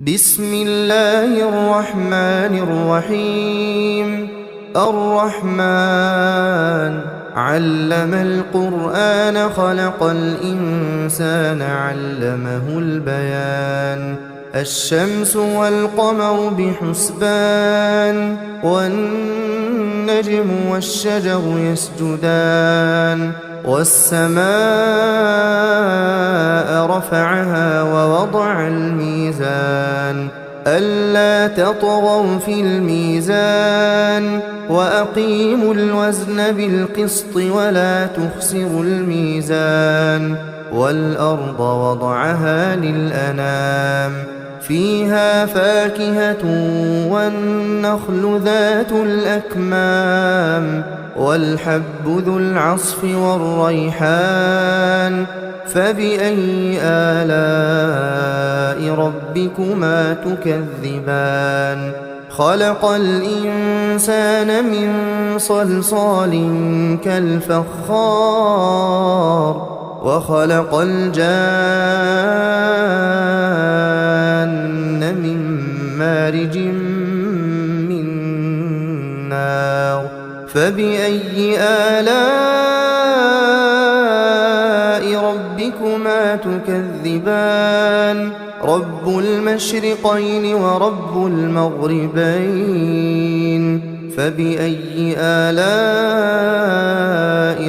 بسم الله الرحمن الرحيم. الرحمن علم القرآن خلق الإنسان علمه البيان. الشمس والقمر بحسبان والنجم والشجر يسجدان والسماء رفعها ووضع الميزان ألا تطغوا في الميزان وأقيموا الوزن بالقسط ولا تخسروا الميزان. والأرض وضعها للأنام فيها فاكهة والنخل ذات الأكمام والحب ذو العصف والريحان. فبأي آلاء ربكما تكذبان؟ خلق الإنسان من صلصال كالفخار وخلق الجان من مارج من نار. فبأي آلاء ربكما تكذبان؟ رب المشرقين ورب المغربين. فبأي آلاء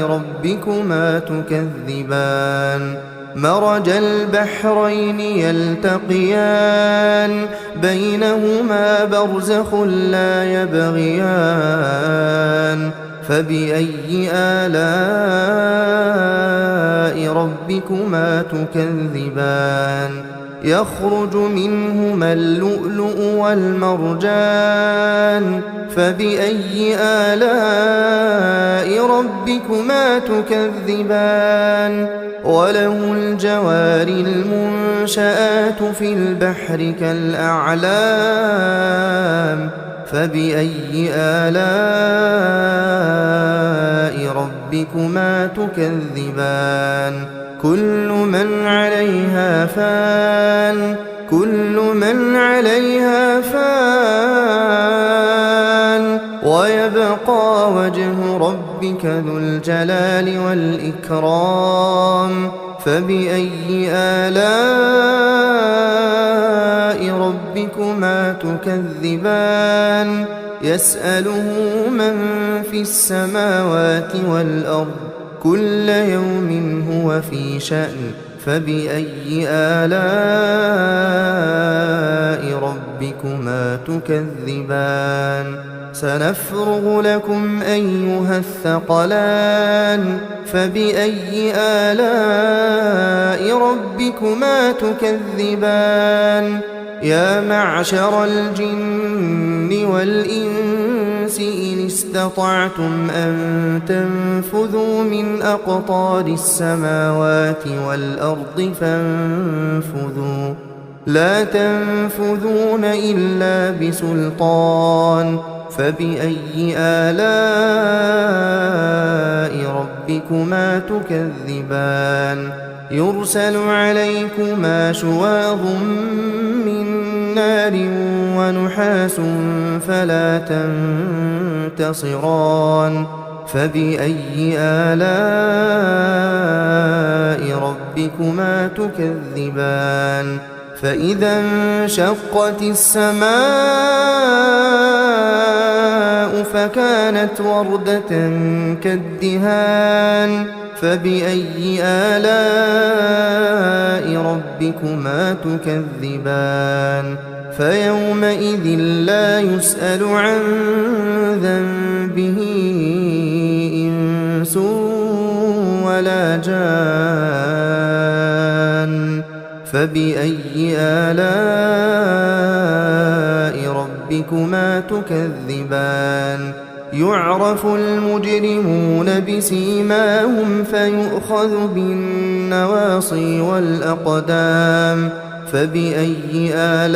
ربكما تكذبان؟ مرج البحرين يلتقيان بينهما برزخ لا يبغيان. فبأي آلاء ربكما تكذبان؟ يخرج منهما اللؤلؤ والمرجان. فبأي آلاء ربكما تكذبان؟ وله الجوار المنشآت في البحر كالأعلام. فبأي آلاء ربكما تكذبان؟ كل من عليها فان كل من عليها فان ويبقى وجه ربك ذو الجلال والإكرام. فبأي آلاء ربكما تكذبان؟ يسأله من في السماوات والأرض كل يوم هو في شأن. فبأي آلاء ربكما تكذبان؟ سنفرغ لكم أيها الثقلان. فبأي آلاء ربكما تكذبان؟ يا معشر الجن والإنس إن استطعتم أن تنفذوا من أقطار السماوات والأرض فانفذوا لا تنفذون إلا بسلطان. فبأي آلاء ربكما تكذبان؟ يرسل عليكما شواظ من نار ونحاس فلا تنتصران. فبأي آلاء ربكما تكذبان؟ فإذا انشقت السماء فكانت وردة كالدهان. فبأي آلاء ربكما تكذبان؟ فيومئذ لا يسأل عن ذنبه إنس ولا جان. فبأي آلاء ربكما تكذبان؟ يعرف المجرمون بسيماهم فيؤخذ بالنواصي والأقدام. فبأي آلاء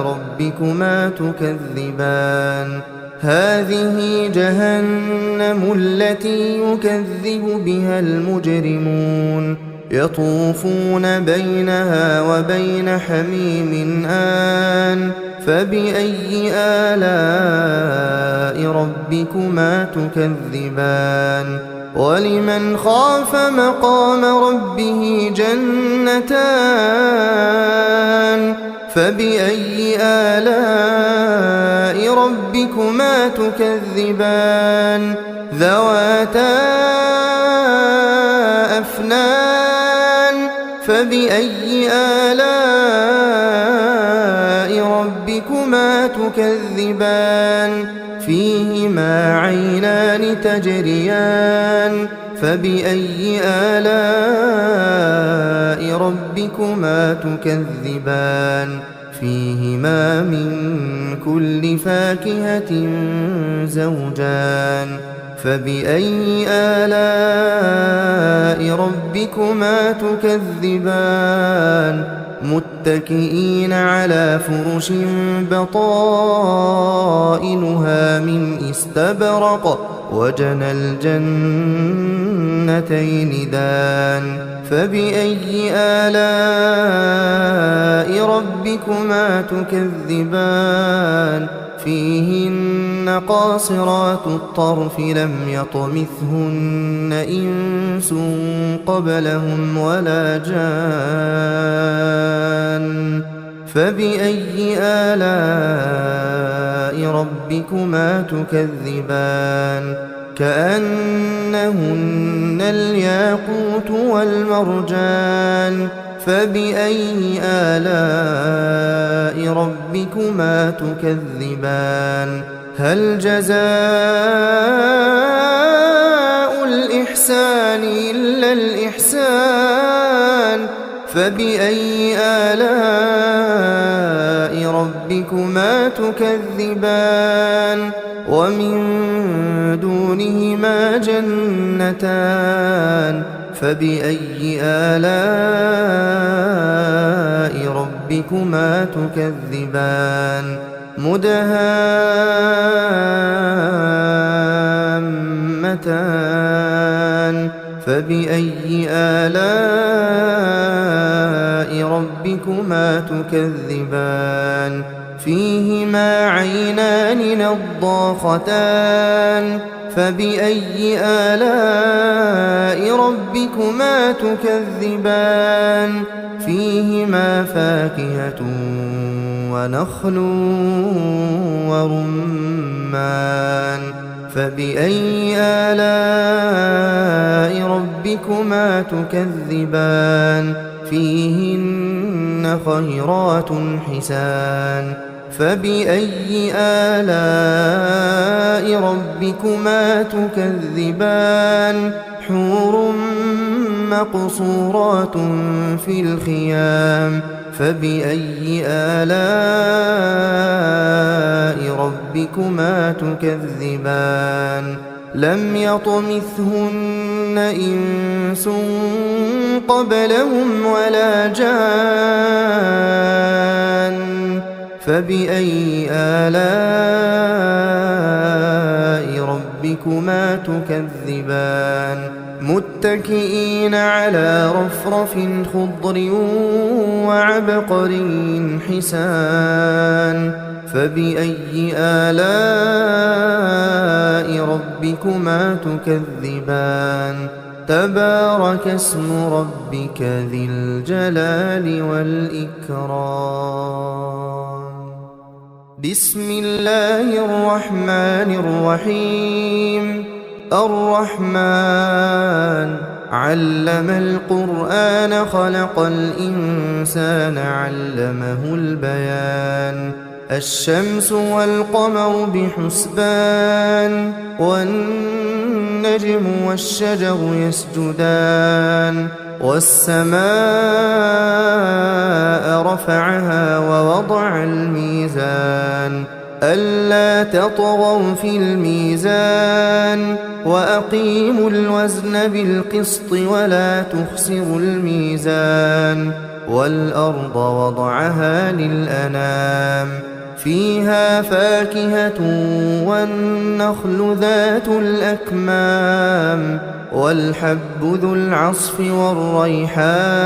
ربكما تكذبان؟ هذه جهنم التي يكذب بها المجرمون يطوفون بينها وبين حميم آن فبأي آلاء ربكما تكذبان ولمن خاف مقام ربه جنتان فبأي آلاء ربكما تكذبان ذواتا أفنان فبأي آلاء ربكما تكذبان فيهما عينان تجريان فبأي آلاء ربكما تكذبان فيهما من كل فاكهة زوجان فبأي آلاء ربكما تكذبان متكئين على فرش بطائنها من استبرق وجنى الجنتين دان فبأي آلاء ربكما تكذبان فيهن قاصرات الطرف لم يطمثهن إنس قبلهم ولا جان فبأي آلاء ربكما تكذبان كأنهن الياقوت والمرجان فبأي آلاء ربكما تكذبان هل جزاء الإحسان إلا الإحسان فبأي آلاء ربكما تكذبان ومن دونهما جنتان فبأي آلاء ربكما تكذبان مدهامتان فبأي آلاء ربكما تكذبان فيهما عينان نضاختان فبأي آلاء ربكما تكذبان فيهما فاكهة ونخل ورمان فبأي آلاء ربكما تكذبان فيهن خيرات حسان فبأي آلاء ربكما تكذبان حور مقصورات في الخيام فبأي آلاء ربكما تكذبان لم يطمثهن إنس قبلهم ولا جان فبأي آلاء ربكما تكذبان متكئين على رفرف خضر وعبقري حسان فبأي آلاء ربكما تكذبان تبارك اسم ربك ذي الجلال والإكرام بسم الله الرحمن الرحيم الرحمن علم القرآن خلق الإنسان علمه البيان الشمس والقمر بحسبان والنجم والشجر يسجدان والسماء رفعها ووضع الميزان ألا تطغوا في الميزان وأقيموا الوزن بالقسط ولا تخسروا الميزان والأرض وضعها للأنام فيها فاكهة والنخل ذات الأكمام والحب ذو العصف والريحان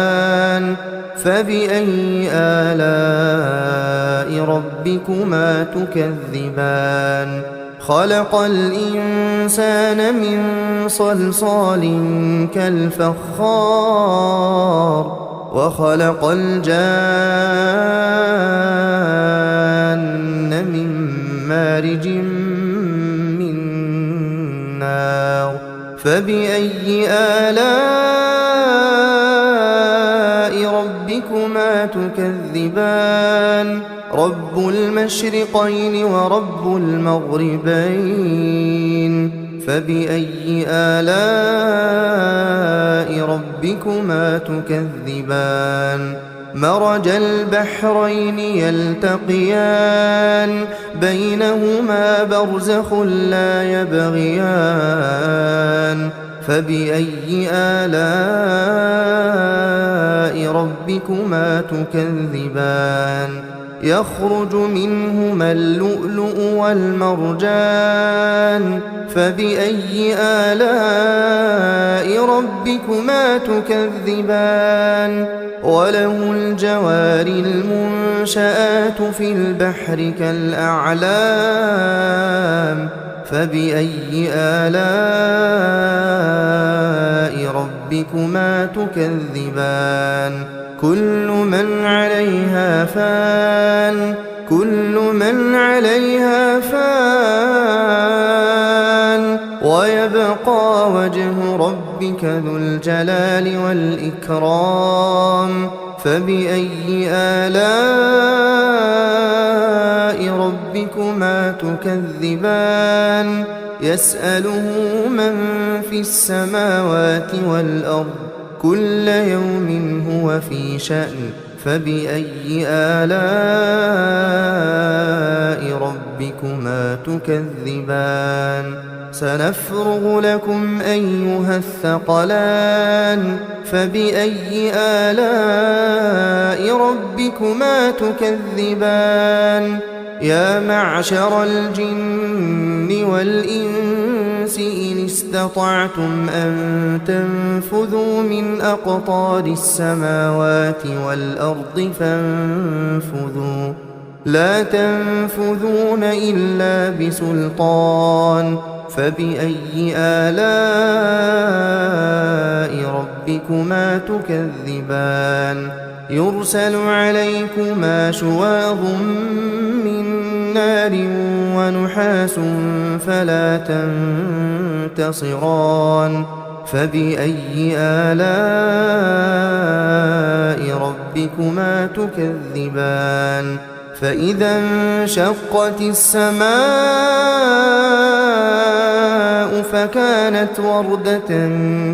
فبأي آلاء ربكما تكذبان خلق الإنسان من صلصال كالفخار وخلق الجان من مارج من نار فبأي آلاء ربكما تكذبان رب المشرقين ورب المغربين فبأي آلاء ربكما تكذبان مرج البحرين يلتقيان بينهما برزخ لا يبغيان فبأي آلاء ربكما تكذبان يخرج منهما اللؤلؤ والمرجان فبأي آلاء ربكما تكذبان وله الجوار المنشآت في البحر كالأعلام فبأي آلاء ربكما تكذبان كل من عليها فان ويبقى وجه ربك ذو الجلال والإكرام فبأي آلاء ربكما تكذبان يسأله من في السماوات والأرض كل يوم هو في شأن فبأي آلاء ربكما تكذبان سنفرغ لكم أيها الثقلان فبأي آلاء ربكما تكذبان يا معشر الجن والإنس إن استطعتم أن تنفذوا من أقطار السماوات والأرض فانفذوا لا تنفذون إلا بسلطان فبأي آلاء ربكما تكذبان يرسل عليكما شواظ من نار ونحاس فلا تنتصران فبأي آلاء ربكما تكذبان فإذا انشقت السماء فكانت وردة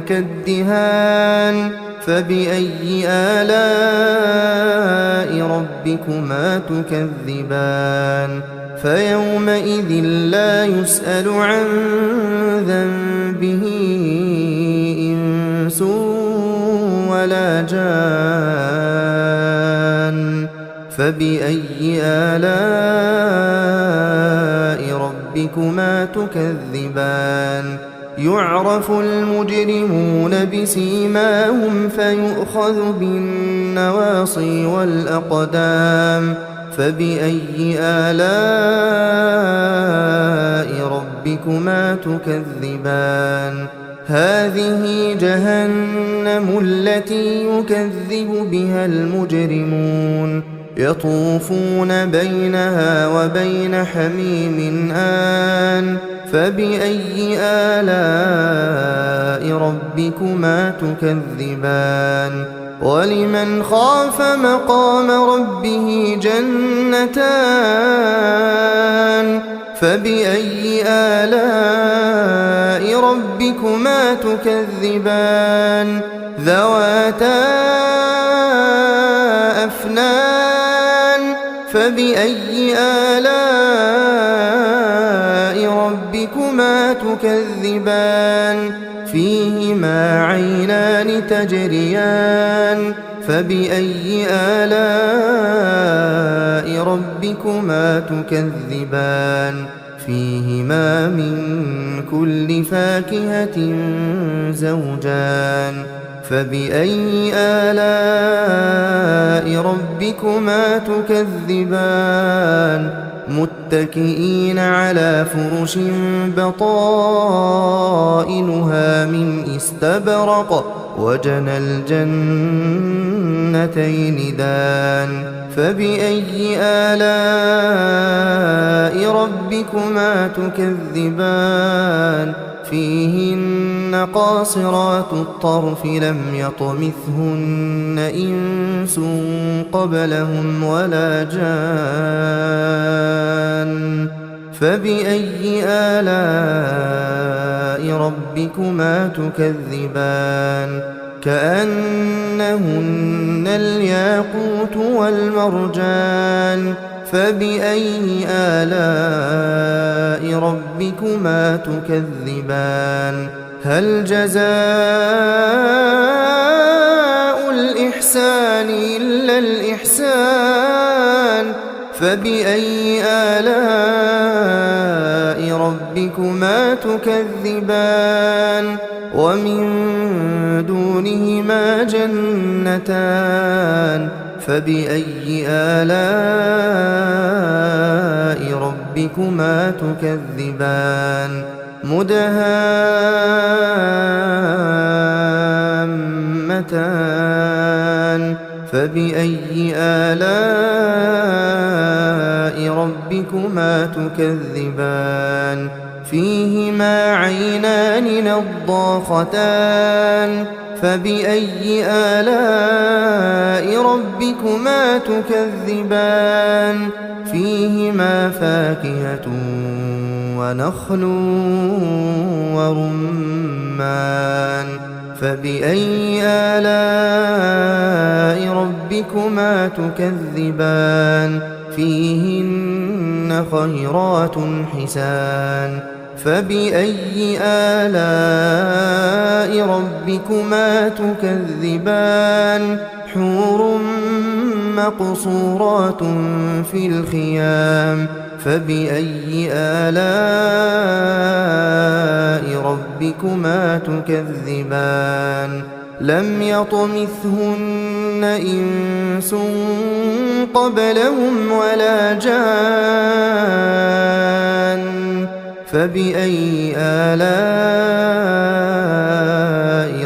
كالدهان فبأي آلاء ربكما تكذبان فيومئذ لا يسأل عن ذنبه إنس ولا جان فبأي آلاء ربكما تكذبان يعرف المجرمون بسيماهم فيؤخذ بالنواصي والأقدام فبأي آلاء ربكما تكذبان هذه جهنم التي يكذب بها المجرمون يطوفون بينها وبين حميم آن فبأي آلاء ربكما تكذبان ولمن خاف مقام ربه جنتان فبأي آلاء ربكما تكذبان ذواتا أفنان فبأي آلاء ربكما تكذبان فيهما عينان تجريان فبأي آلاء ربكما تكذبان فيهما من كل فاكهة زوجان فبأي آلاء ربكما تكذبان متكئين على فرش بطائنها من استبرق وجنى الجنتين دان فبأي آلاء ربكما تكذبان فيهن قاصرات الطرف لم يطمثهن إنس قبلهم ولا جان فبأي آلاء ربكما تكذبان كأنهن الياقوت والمرجان فبأي آلاء ربكما تكذبان هل جزاء الإحسان إلا الإحسان فبأي آلاء ربكما تكذبان ومن دونهما جنتان فبأي آلاء ربكما تكذبان مدهامتان فبأي آلاء ربكما تكذبان فيهما عينان نضاختان فبأي آلاء ربكما تكذبان فيهما فاكهة ونخل ورمان فبأي آلاء ربكما تكذبان فيهن خيرات حسان فبأي آلاء ربكما تكذبان حور مقصورات في الخيام فبأي آلاء ربكما تكذبان لم يطمثهن إنس قبلهم ولا جان فبأي آلاء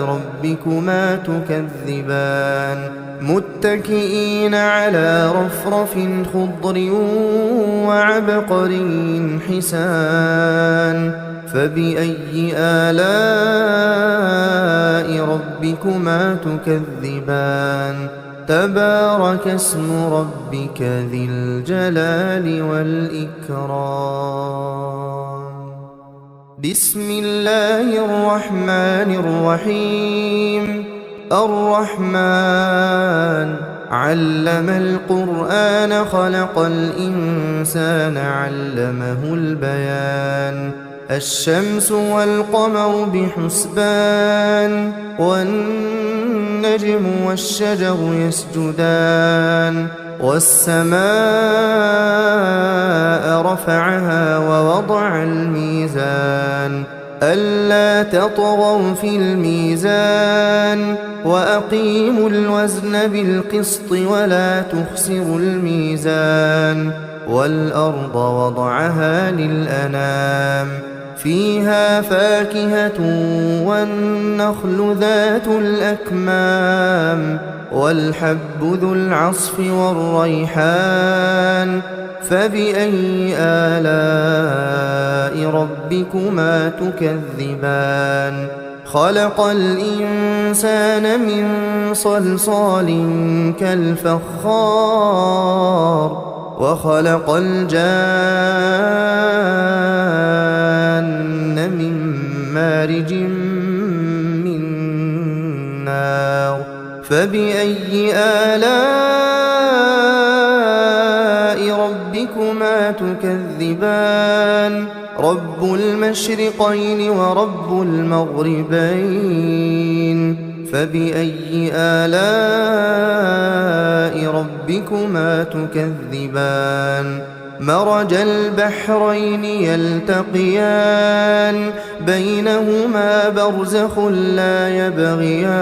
ربكما تكذبان متكئين على رفرف خضر وعبقري حسان فبأي آلاء ربكما تكذبان تبارك اسم ربك ذي الجلال والإكرام بسم الله الرحمن الرحيم الرحمن علم القرآن خلق الإنسان علمه البيان الشمس والقمر بحسبان والنجم والشجر يسجدان والسماء رفعها ووضع الميزان ألا تطغوا في الميزان وأقيموا الوزن بالقسط ولا تخسروا الميزان والأرض وضعها للأنام فيها فاكهة والنخل ذات الأكمام والحب ذو العصف والريحان فبأي آلاء ربكما تكذبان خلق الإنسان من صلصال كالفخار وخلق الجان من مارج من نار فبأي آلاء ربكما تكذبان رب المشرقين ورب المغربين فبأي آلاء ربكما تكذبان مرج البحرين يلتقيان بينهما برزخ لا يبغيان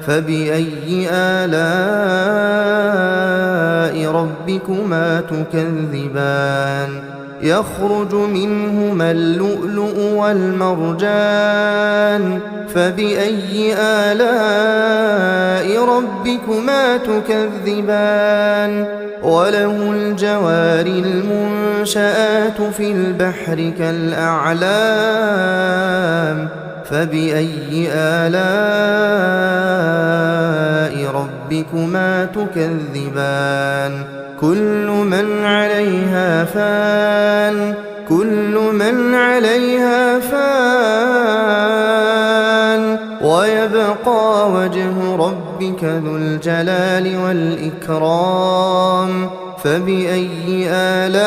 فبأي آلاء ربكما تكذبان يخرج منهما اللؤلؤ والمرجان فبأي آلاء ربكما تكذبان وله الجوار المنشآت في البحر كالأعلام فبأي آلاء ربكما تكذبان كل من عليها فان ويبقى وجه ربك ذو الجلال والإكرام فبأي آلاء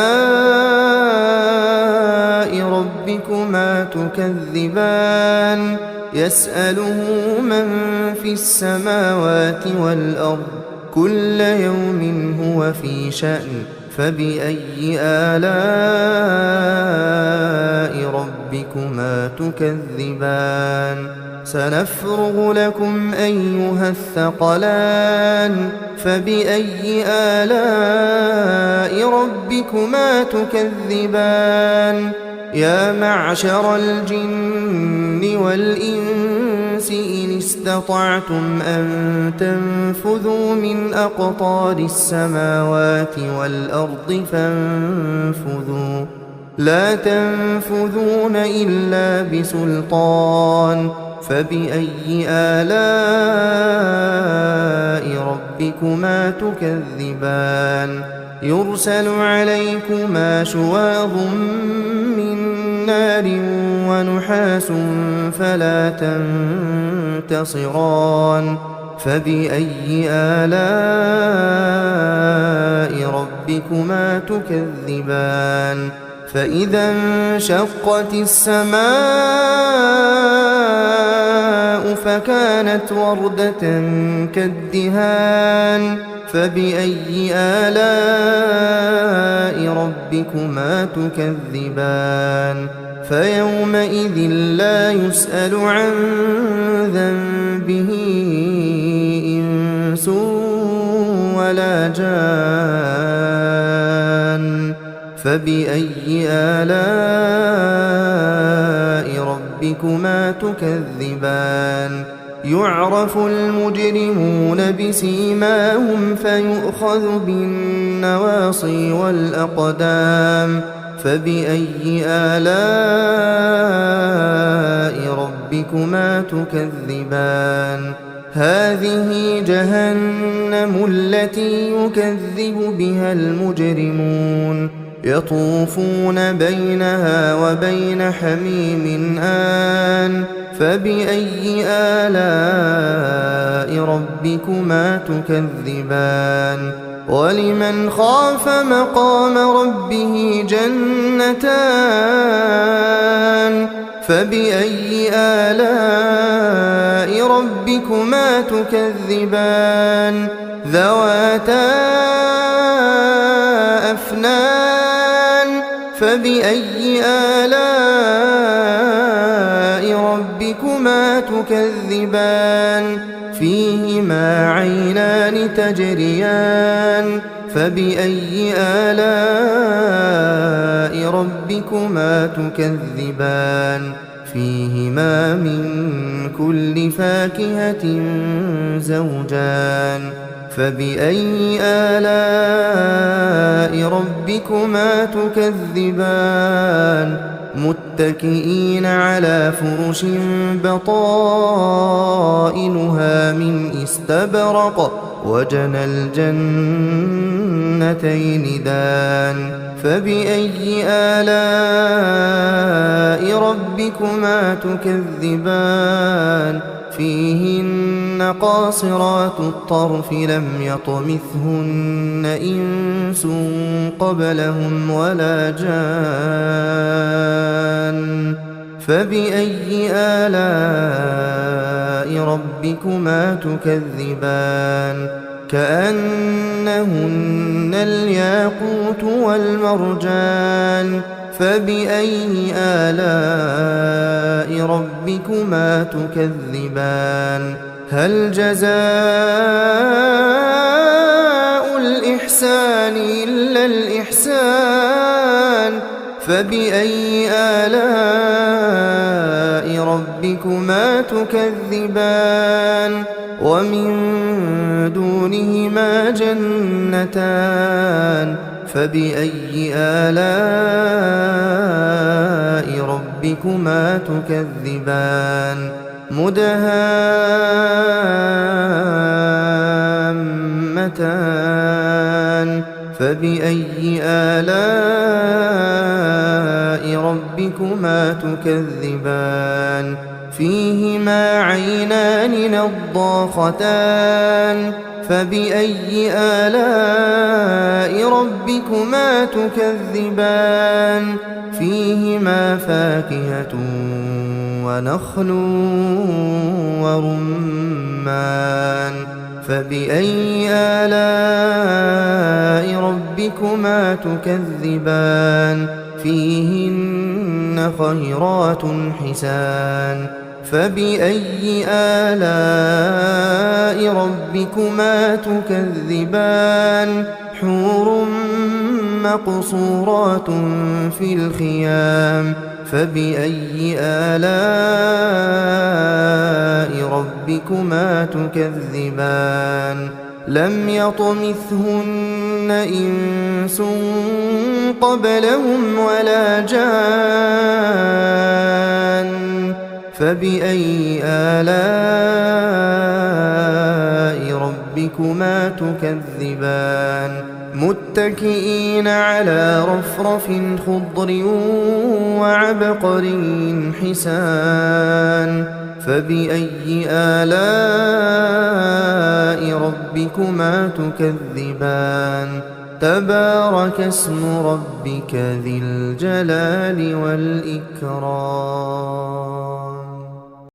ربكما تكذبان يسأله من في السماوات والأرض كل يوم هو في شأن فبأي آلاء ربكما تكذبان سنفرغ لكم أيها الثقلان فبأي آلاء ربكما تكذبان يا معشر الجن والإنس إن استطعتم أن تنفذوا من أقطار السماوات والأرض فانفذوا لا تنفذون إلا بسلطان فبأي آلاء ربكما تكذبان يرسل عليكما شواظ من نار ونحاس فلا تنتصران فبأي آلاء ربكما تكذبان فإذا انشقت السماء فكانت وردة كالدهان فبأي آلاء ربكما تكذبان فيومئذ لا يسأل عن ذنبه إنس ولا جان فبأي آلاء ربكما تكذبان يعرف المجرمون بسيماهم فيؤخذ بالنواصي والأقدام فبأي آلاء ربكما تكذبان هذه جهنم التي يكذب بها المجرمون يطوفون بينها وبين حميم آن فبأي آلاء ربكما تكذبان ولمن خاف مقام ربه جنتان فبأي آلاء ربكما تكذبان ذواتا أفنان فبأي آلاء ربكما تكذبان فيهما عينان تجريان فبأي آلاء ربكما تكذبان فيهما من كل فاكهة زوجان فبأي آلاء ربكما تكذبان متكئين على فرش بطائنها من استبرق وجنى الجنتين دان فبأي آلاء ربكما تكذبان فيهن قاصرات الطرف لم يطمثهن إنس قبلهم ولا جان فبأي آلاء ربكما تكذبان كأنهن الياقوت والمرجان فبأي آلاء ربكما تكذبان هل جزاء الإحسان إلا الإحسان فبأي آلاء ربكما تكذبان ومن دونهما جنتان فبأي آلاء ربكما تكذبان مدهامتان فبأي آلاء ربكما تكذبان فيهما عينان نضاختان فبأي آلاء ربكما تكذبان فيهما فاكهة ونخل ورمان فبأي آلاء ربكما تكذبان فيهن خيرات حسان فبأي آلاء ربكما تكذبان حور مقصورات في الخيام فبأي آلاء ربكما تكذبان لم يطمثهن إنس قبلهم ولا جان فبأي آلاء ربكما تكذبان متكئين على رفرف خضر وعبقري حسان فبأي آلاء ربكما تكذبان تبارك اسم ربك ذي الجلال والإكرام